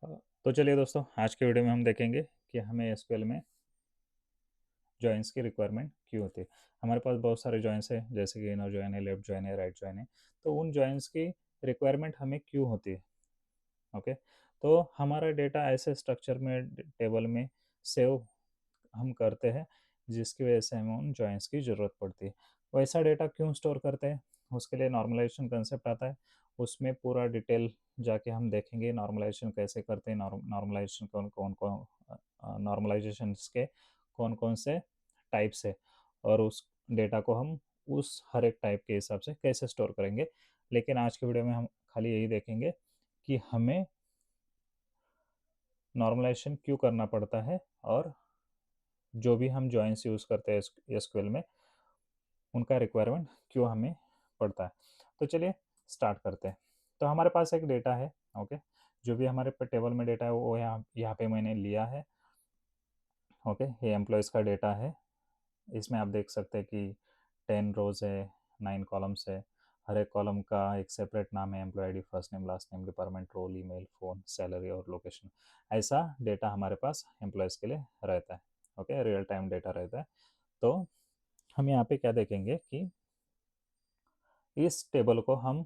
अ, तो चलिए दोस्तों, आज के वीडियो में हम देखेंगे कि हमें एसक्यूएल में जॉइंस की रिक्वायरमेंट क्यों होती है। हमारे पास बहुत सारे जॉइंस हैं, जैसे कि इनर जॉइन है, लेफ्ट जॉइन है, राइट जॉइन है। तो उन जॉइंस की रिक्वायरमेंट हमें क्यों होती है? ओके। तो हमारा डेटा ऐसे स्ट्रक्चर में टेबल में सेव हम करते हैं, जिसकी वजह से हमें उन जॉइंट्स की ज़रूरत पड़ती है। वैसा डेटा क्यों स्टोर करते हैं? उसके लिए नॉर्मलाइजेशन कंसेप्ट आता है। उसमें पूरा डिटेल जाके हम देखेंगे नॉर्मलाइजेशन कैसे करते हैं, नॉर्मलाइजेशन नॉर्मलाइजेशंस के कौन-कौन से टाइप्स है, और उस डेटा को हम उस हर एक टाइप के हिसाब से कैसे स्टोर करेंगे। लेकिन आज के वीडियो में हम खाली यही देखेंगे कि हमें नॉर्मलाइजेशन क्यों करना पड़ता है, और जो भी हम जॉइंट्स यूज़ करते हैं एसक्यूएल में, उनका रिक्वायरमेंट क्यों हमें पड़ता है। तो चलिए स्टार्ट करते हैं। तो हमारे पास एक डेटा है। ओके। जो भी हमारे पे टेबल में डेटा है वो यहाँ यहाँ पे मैंने लिया है। ओके, ये एम्प्लॉयज़ का डेटा है। इसमें आप देख सकते हैं कि 10 रोज़ है, 9 कॉलम्स है। हर एक कॉलम का एक सेपरेट नाम है, employee ID, first name, last name, department, role, email, phone, salary और लोकेशन। ऐसा डेटा हमारे पास एम्प्लॉयज़ के लिए रहता है। ओके, रियल टाइम डेटा रहता है। तो हम यहाँ पे क्या देखेंगे कि इस टेबल को हम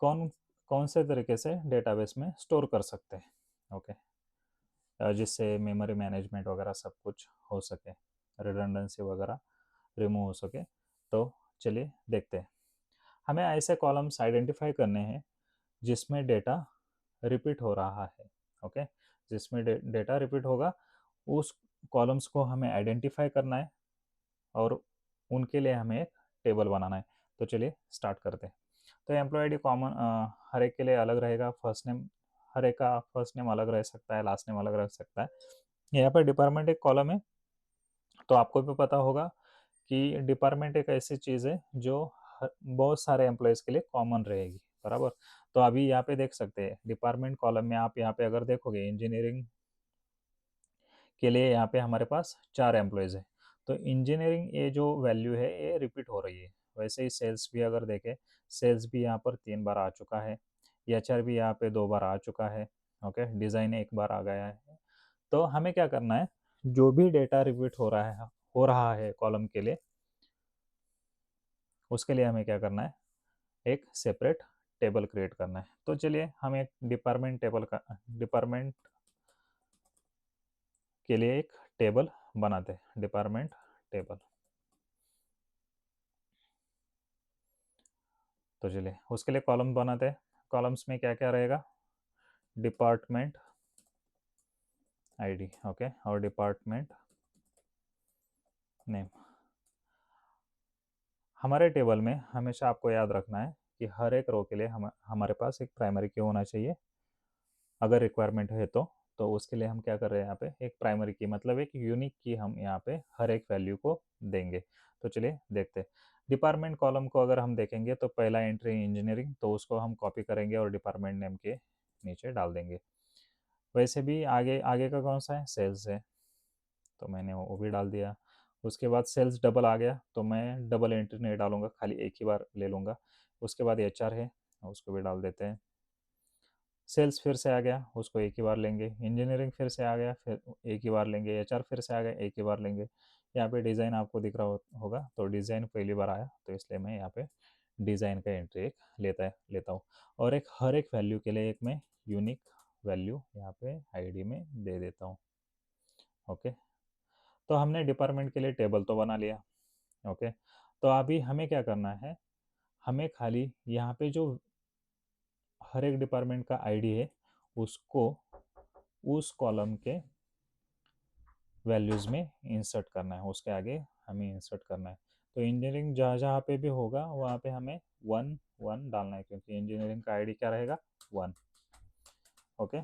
कौन कौन से तरीके से डेटाबेस में स्टोर कर सकते हैं। ओके। जिससे मेमोरी मैनेजमेंट वगैरह सब कुछ हो सके, रिडंडेंसी वगैरह रिमूव हो सके। तो चलिए देखते हैं। हमें ऐसे कॉलम्स आइडेंटिफाई करने हैं जिसमें डेटा रिपीट हो रहा है। ओके। जिसमें डेटा रिपीट होगा, उस कॉलम्स को हमें आइडेंटिफाई करना है, और उनके लिए हमें एक टेबल बनाना है। तो चलिए स्टार्ट करते हैं। तो एम्प्लॉय आईडी कॉमन, हर एक के लिए अलग रहेगा। फर्स्ट नेम, हर एक का फर्स्ट नेम अलग रह सकता है, लास्ट नेम अलग रह सकता है। यहाँ पर डिपार्टमेंट एक कॉलम है। तो आपको भी पता होगा कि डिपार्टमेंट एक ऐसी चीज़ है जो बहुत सारे एम्प्लॉयज़ के लिए कॉमन रहेगी, बराबर। तो अभी यहाँ पे देख सकते हैं डिपार्टमेंट कॉलम में, आप यहाँ पे अगर देखोगे इंजीनियरिंग के लिए यहाँ पे हमारे पास 4 एम्प्लॉइज़ हैं। तो इंजीनियरिंग ये जो वैल्यू है ये रिपीट हो रही है। वैसे ही सेल्स भी अगर देखें, सेल्स भी यहाँ पर 3 बार आ चुका है। एचआर भी यहाँ पे 2 बार आ चुका है। ओके, डिज़ाइन 1 बार आ गया है। तो हमें क्या करना है, जो भी डेटा रिपीट हो रहा है कॉलम के लिए, उसके लिए हमें क्या करना है, एक सेपरेट टेबल क्रिएट करना है। तो चलिए हम एक डिपार्टमेंट के लिए एक टेबल बनाते हैं, डिपार्टमेंट टेबल। तो चलिए उसके लिए कॉलम बनाते हैं। कॉलम्स में क्या क्या रहेगा, डिपार्टमेंट आईडी, ओके, और डिपार्टमेंट नेम। हमारे टेबल में हमेशा आपको याद रखना है कि हर एक रो के लिए हमारे पास एक प्राइमरी की होना चाहिए, अगर रिक्वायरमेंट है तो उसके लिए हम क्या कर रहे हैं, यहाँ पे एक प्राइमरी की मतलब एक यूनिक की हम यहाँ पे हर एक वैल्यू को देंगे। तो चलिए देखते हैं। डिपार्टमेंट कॉलम को अगर हम देखेंगे तो पहला एंट्री इंजीनियरिंग, तो उसको हम कॉपी करेंगे और डिपार्टमेंट नेम के नीचे डाल देंगे। वैसे भी आगे आगे का कौन सा है, सेल्स है, तो मैंने वो भी डाल दिया। उसके बाद सेल्स डबल आ गया, तो मैं डबल एंट्री नहीं डालूंगा, खाली एक ही बार ले लूँगा। उसके बाद एचआर है, उसको भी डाल देते हैं। सेल्स फिर से आ गया, उसको एक ही बार लेंगे। इंजीनियरिंग फिर से आ गया, फिर एक ही बार लेंगे। एचआर फिर से आ गया, एक ही बार लेंगे। यहाँ पे डिज़ाइन आपको दिख रहा होगा, तो डिज़ाइन पहली बार आया, तो इसलिए मैं यहाँ पे डिज़ाइन का एंट्री एक लेता हूँ। और एक हर एक वैल्यू के लिए एक मैं यूनिक वैल्यू यहाँ पे आईडी में दे देता हूँ। ओके। तो हमने डिपार्टमेंट के लिए टेबल तो बना लिया। ओके। तो अभी हमें क्या करना है, हमें खाली यहाँ पे जो हर एक डिपार्टमेंट का आईडी है, उसको उस कॉलम के वैल्यूज़ में इंसर्ट करना है, उसके आगे हमें इंसर्ट करना है। तो इंजीनियरिंग जहाँ जहाँ पे भी होगा वहाँ पे हमें 1 1 डालना है, क्योंकि इंजीनियरिंग का आईडी क्या रहेगा, 1। ओके।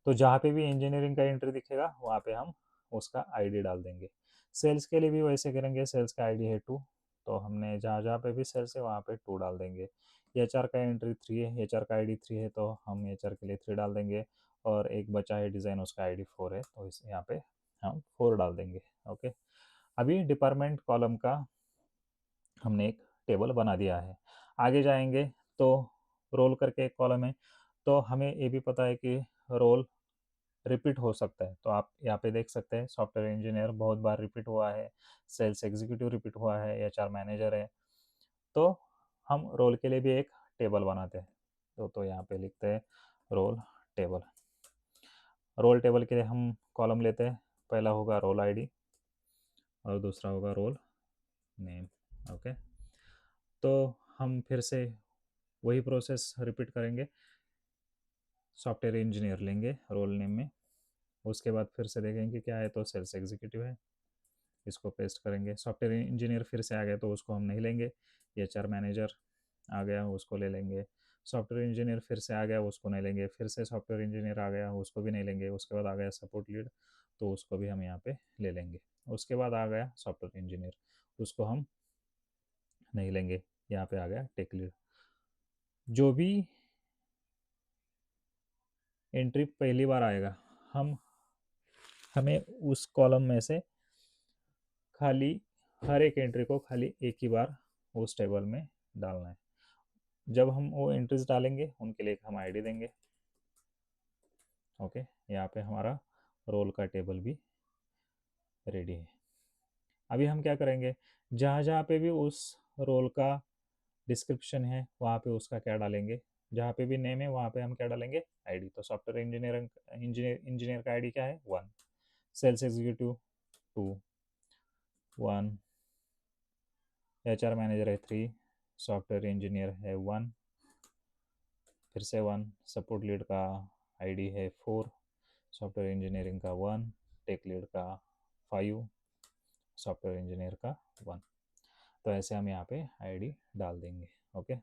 तो जहाँ पे भी इंजीनियरिंग का एंट्री दिखेगा वहाँ पे हम उसका आईडी डाल देंगे। सेल्स के लिए भी वैसे करेंगे, सेल्स का आईडी है 2, तो हमने जहाँ जहाँ पे भी सेल्स है वहाँ पे 2 डाल देंगे। एचआर का एंट्री 3 है, एचआर का आईडी 3 है, तो हम एचआर के लिए 3 डाल देंगे। और एक बचा है डिज़ाइन, उसका आईडी 4 है, तो इस यहाँ पे हम 4 डाल देंगे। ओके। अभी डिपार्टमेंट कॉलम का हमने एक टेबल बना दिया है। आगे जाएंगे तो रोल करके एक कॉलम है, तो हमें ये भी पता है कि रोल रिपीट हो सकता है। तो आप यहाँ पे देख सकते हैं सॉफ्टवेयर इंजीनियर बहुत बार रिपीट हुआ है, सेल्स एग्जीक्यूटिव रिपीट हुआ है, एचआर मैनेजर है। तो हम रोल के लिए भी एक टेबल बनाते हैं। तो यहाँ पे लिखते हैं रोल टेबल। रोल टेबल के लिए हम कॉलम लेते हैं। पहला होगा रोल आईडी और दूसरा होगा रोल नेम। ओके, तो हम फिर से वही प्रोसेस रिपीट करेंगे। सॉफ्टवेयर इंजीनियर लेंगे रोल नेम में, उसके बाद फिर से देखेंगे क्या है, तो सेल्स एग्जीक्यूटिव है, इसको पेस्ट करेंगे। सॉफ्टवेयर इंजीनियर फिर से आ गया तो उसको हम नहीं लेंगे। एचआर मैनेजर आ गया, उसको ले लेंगे। सॉफ्टवेयर इंजीनियर फिर से आ गया, उसको नहीं लेंगे। फिर से सॉफ्टवेयर इंजीनियर आ गया, उसको भी नहीं लेंगे। उसके बाद आ गया सपोर्ट लीड, तो उसको भी हम यहाँ पे ले लेंगे। उसके बाद आ गया सॉफ्टवेयर इंजीनियर, उसको हम नहीं लेंगे। यहाँ पे आ गया टेक लीड। जो भी एंट्री पहली बार आएगा, हमें उस कॉलम में से खाली हर एक एंट्री को खाली एक ही बार उस टेबल में डालना है। जब हम वो एंट्रीज डालेंगे उनके लिए हम आईडी देंगे। ओके, यहाँ पे हमारा रोल का टेबल भी रेडी है। अभी हम क्या करेंगे, जहाँ जहाँ पे भी उस रोल का डिस्क्रिप्शन है वहाँ पे उसका क्या डालेंगे, जहाँ पे भी नेम है वहाँ पे हम क्या डालेंगे, आईडी। तो सॉफ्टवेयर इंजीनियर का आईडी क्या है, 1। Sales executive 2, 1। एचआर मैनेजर है 3। सॉफ्टवेयर इंजीनियर है 1, फिर से 1। सपोर्ट लीड का आईडी है 4। सॉफ्टवेयर इंजीनियरिंग का 1। टेक लीड का 5। सॉफ्टवेयर इंजीनियर का 1। तो ऐसे हम यहाँ पे आईडी डाल देंगे। ओके,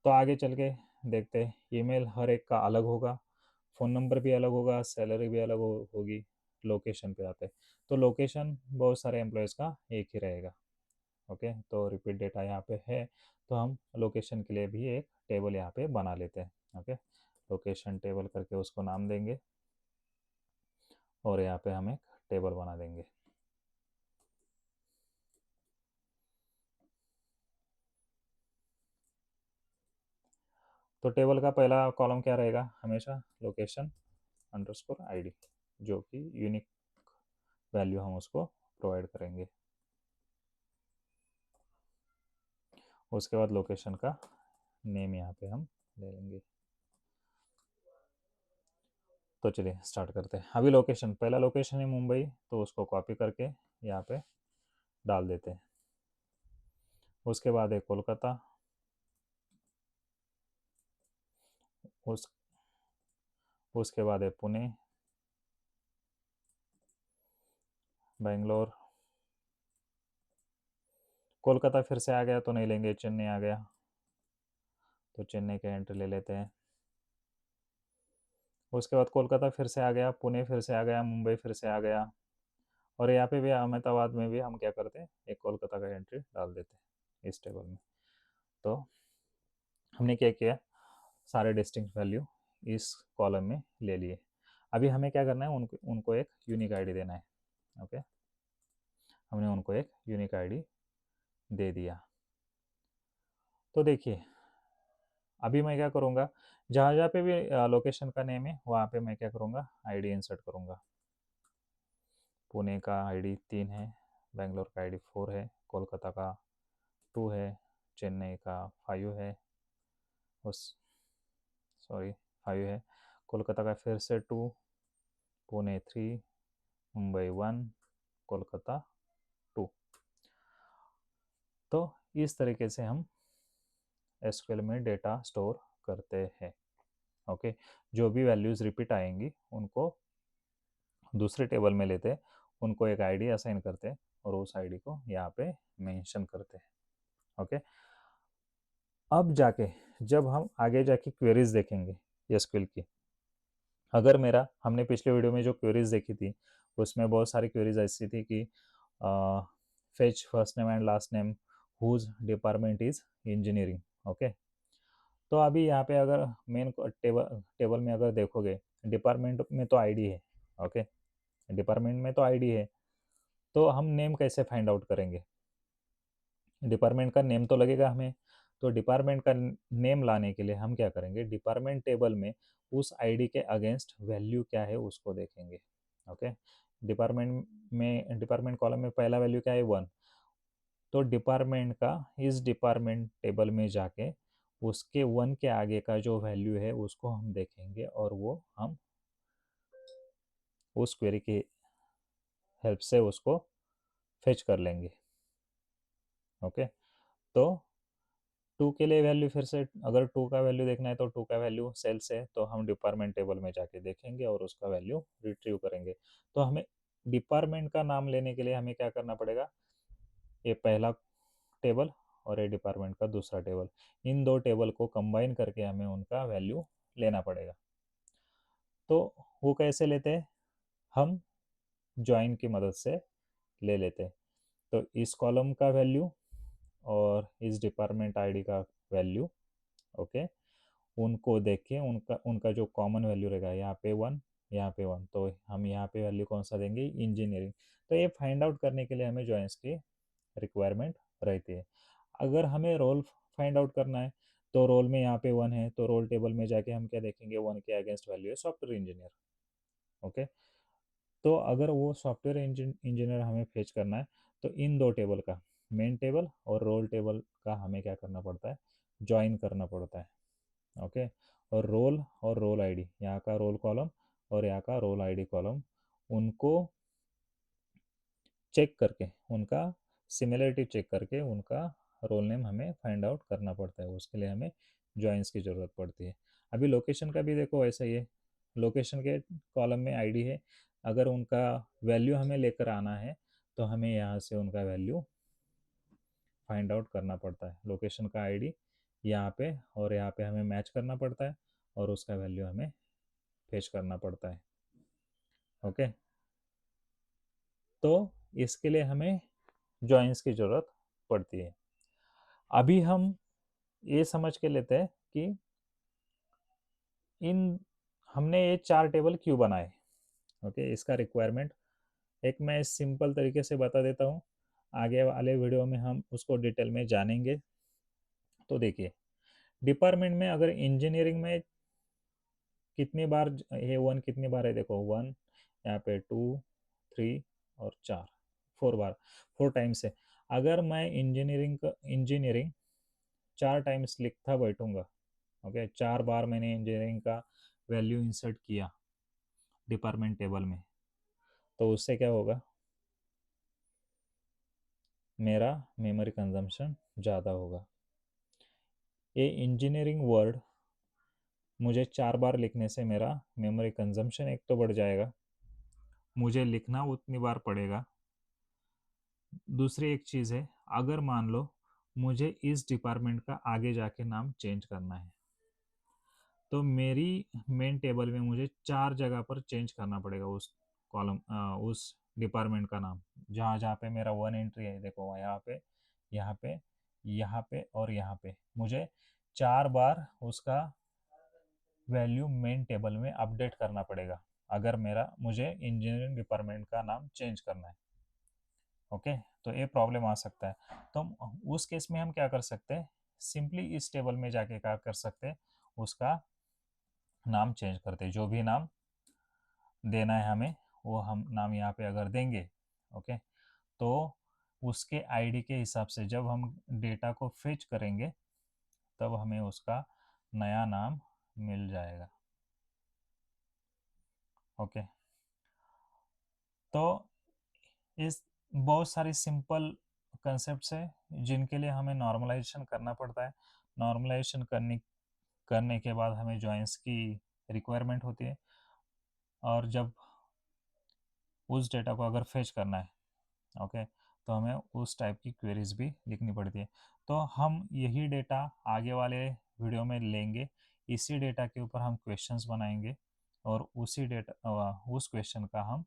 तो आगे चल के देखते हैं। ईमेल हर एक का अलग होगा, फ़ोन नंबर भी अलग होगा, सैलरी भी अलग होगी। लोकेशन पे आते हैं, तो लोकेशन बहुत सारे एम्प्लॉयज़ का एक ही रहेगा। ओके, तो रिपीट डेटा यहाँ पे है, तो हम लोकेशन के लिए भी एक टेबल यहाँ पे बना लेते हैं। ओके, लोकेशन टेबल करके उसको नाम देंगे और यहाँ पे हम एक टेबल बना देंगे। तो टेबल का पहला कॉलम क्या रहेगा, हमेशा लोकेशन अंडरस्कोर आईडी, जो कि यूनिक वैल्यू हम उसको प्रोवाइड करेंगे। उसके बाद लोकेशन का नेम यहाँ पे हम ले लेंगे। तो चलिए स्टार्ट करते हैं। अभी लोकेशन, पहला लोकेशन है मुंबई, तो उसको कॉपी करके यहाँ पे डाल देते हैं। उसके बाद है कोलकाता, उस उसके बाद है पुणे, बेंगलोर। कोलकाता फिर से आ गया तो नहीं लेंगे, चेन्नई आ गया तो चेन्नई का एंट्री ले लेते हैं। उसके बाद कोलकाता फिर से आ गया, पुणे फिर से आ गया, मुंबई फिर से आ गया, और यहाँ पे भी अहमदाबाद में भी हम क्या करते हैं, एक कोलकाता का एंट्री डाल देते हैं इस टेबल में। तो हमने क्या किया, सारे डिस्टिंक्ट वैल्यू इस कॉलम में ले लिए। अभी हमें क्या करना है, उनको उनको एक यूनिक आईडी देना है। ओके, हमने उनको एक यूनिक आईडी दे दिया। तो देखिए, अभी मैं क्या करूँगा, जहाँ जहाँ पे भी लोकेशन का नेम है वहाँ पे मैं क्या करूँगा, आईडी इंसर्ट करूँगा। पुणे का आईडी 3 है, बेंगलोर का आईडी 4 है, कोलकाता का 2 है, चेन्नई का 5 है, उस सॉरी 5 है, कोलकाता का फिर से 2, पुणे 3, मुंबई 1, कोलकाता 2। तो इस तरीके से हम एसक्यूएल में डेटा स्टोर करते हैं। ओके, जो भी वैल्यूज़ रिपीट आएंगी उनको दूसरे टेबल में लेते हैं, उनको एक आईडी असाइन करते हैं और उस आईडी को यहाँ पे मेंशन करते हैं। ओके, अब जाके जब हम आगे जाके क्वेरीज देखेंगे एसक्यूएल की, अगर मेरा, हमने पिछले वीडियो में जो क्वेरीज देखी थी उसमें बहुत सारी क्वेरीज ऐसी थी कि fetch first name and last name whose department is engineering. Okay, तो अभी यहाँ पे अगर मेन टेबल में अगर देखोगे, डिपार्टमेंट में तो आईडी है। ओके, डिपार्टमेंट में तो आईडी है, तो हम नेम कैसे फाइंड आउट करेंगे, डिपार्टमेंट का नेम तो लगेगा हमें। तो डिपार्टमेंट का नेम लाने के लिए हम क्या करेंगे, डिपार्टमेंट टेबल में उस आईडी के अगेंस्ट वैल्यू क्या है उसको देखेंगे। ओके, डिपार्टमेंट कॉलम में पहला वैल्यू क्या है, 1। तो डिपार्टमेंट का इस डिपार्टमेंट टेबल में जाके उसके 1 के आगे का जो वैल्यू है उसको हम देखेंगे और वो हम उस क्वेरी की हेल्प से उसको फेच कर लेंगे। ओके, तो 2 के लिए वैल्यू फिर से, अगर 2 का वैल्यू देखना है तो 2 का वैल्यू सेल्स है तो हम डिपार्टमेंट टेबल में जाके देखेंगे और उसका वैल्यू रिट्रीव करेंगे। तो हमें डिपार्टमेंट का नाम लेने के लिए हमें क्या करना पड़ेगा, ये पहला टेबल और ये डिपार्टमेंट का दूसरा टेबल, इन दो टेबल को कंबाइन करके हमें उनका वैल्यू लेना पड़ेगा। तो वो कैसे लेते हैं, हम ज्वाइन की मदद से ले लेते हैं। तो इस कॉलम का वैल्यू और इस डिपार्टमेंट आईडी का वैल्यू, ओके, उनको देख के उनका उनका जो कॉमन वैल्यू रहेगा, यहाँ पे 1, यहाँ पे 1, तो हम यहाँ पे वैल्यू कौन सा देंगे, इंजीनियरिंग। तो ये फाइंड आउट करने के लिए हमें जॉइंस की रिक्वायरमेंट रहती है। अगर हमें रोल फाइंड आउट करना है तो रोल में यहाँ पे 1 है तो रोल टेबल में जाके हम क्या देखेंगे, 1 के अगेंस्ट वैल्यू है सॉफ्टवेयर इंजीनियर। ओके, तो अगर वो सॉफ्टवेयर इंजीनियर हमें फेच करना है तो इन दो टेबल का, मेन टेबल और रोल टेबल का हमें क्या करना पड़ता है, ज्वाइन करना पड़ता है। ओके, और रोल आईडी, यहाँ का रोल कॉलम और यहाँ का रोल आईडी कॉलम, उनको चेक करके, उनका सिमिलरिटी चेक करके उनका रोल नेम हमें फाइंड आउट करना पड़ता है। उसके लिए हमें जॉइंस की ज़रूरत पड़ती है। अभी लोकेशन का भी देखो ऐसा ही है, लोकेशन के कॉलम में आईडी है, अगर उनका वैल्यू हमें लेकर आना है तो हमें यहाँ से उनका वैल्यू फाइंड आउट करना पड़ता है। लोकेशन का आईडी यहाँ पे और यहाँ पे हमें मैच करना पड़ता है और उसका वैल्यू हमें फेच करना पड़ता है। ओके, तो इसके लिए हमें जॉइंस की ज़रूरत पड़ती है। अभी हम ये समझ के लेते हैं कि इन हमने ये 4 टेबल क्यों बनाए। ओके, इसका रिक्वायरमेंट एक मैं सिंपल तरीके से बता देता हूँ, आगे वाले वीडियो में हम उसको डिटेल में जानेंगे। तो देखिए, डिपार्टमेंट में अगर इंजीनियरिंग में कितनी बार ये 1 कितनी बार है, देखो 1, यहाँ पे 2, 3 और 4, 4 बार, 4 टाइम्स है। अगर मैं इंजीनियरिंग 4 टाइम्स लिखता बैठूंगा, ओके, 4 बार मैंने इंजीनियरिंग का वैल्यू इंसर्ट किया डिपार्टमेंट टेबल में, तो उससे क्या होगा, मेरा मेमोरी कंजम्पशन ज़्यादा होगा। ये इंजीनियरिंग वर्ड मुझे 4 बार लिखने से मेरा मेमोरी कंजम्पशन एक तो बढ़ जाएगा, मुझे लिखना उतनी बार पड़ेगा। दूसरी एक चीज़ है, अगर मान लो मुझे इस डिपार्टमेंट का आगे जाके नाम चेंज करना है तो मेरी मेन टेबल में मुझे 4 जगह पर चेंज करना पड़ेगा उस कॉलम उस डिपार्टमेंट का नाम, जहाँ जहाँ पे मेरा 1 एंट्री है, देखो यहाँ पे, यहाँ पे, यहाँ पे और यहाँ पे मुझे 4 बार उसका वैल्यू मेन टेबल में अपडेट करना पड़ेगा अगर मुझे इंजीनियरिंग डिपार्टमेंट का नाम चेंज करना है। ओके, तो ये प्रॉब्लम आ सकता है। तो उस केस में हम क्या कर सकते हैं, सिंपली इस टेबल में जाके क्या कर सकते हैं, उसका नाम चेंज करते हैं, जो भी नाम देना है हमें वो हम नाम यहाँ पे अगर देंगे, ओके, तो उसके आईडी के हिसाब से जब हम डेटा को फेच करेंगे तब हमें उसका नया नाम मिल जाएगा। ओके, तो इस बहुत सारी सिंपल कंसेप्ट्स है जिनके लिए हमें नॉर्मलाइजेशन करना पड़ता है। नॉर्मलाइजेशन करने के बाद हमें जॉइंस की रिक्वायरमेंट होती है और जब उस डेटा को अगर फेच करना है, ओके, तो हमें उस टाइप की क्वेरीज भी लिखनी पड़ती है। तो हम यही डेटा आगे वाले वीडियो में लेंगे, इसी डेटा के ऊपर हम क्वेश्चंस बनाएंगे और उस क्वेश्चन का हम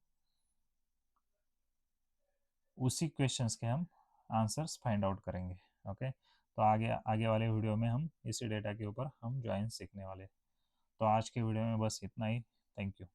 उसी क्वेश्चंस के हम आंसर्स फाइंड आउट करेंगे। ओके, तो आगे आगे वाले वीडियो में हम इसी डेटा के ऊपर हम ज्वाइन सीखने वाले। तो आज के वीडियो में बस इतना ही। Thank you.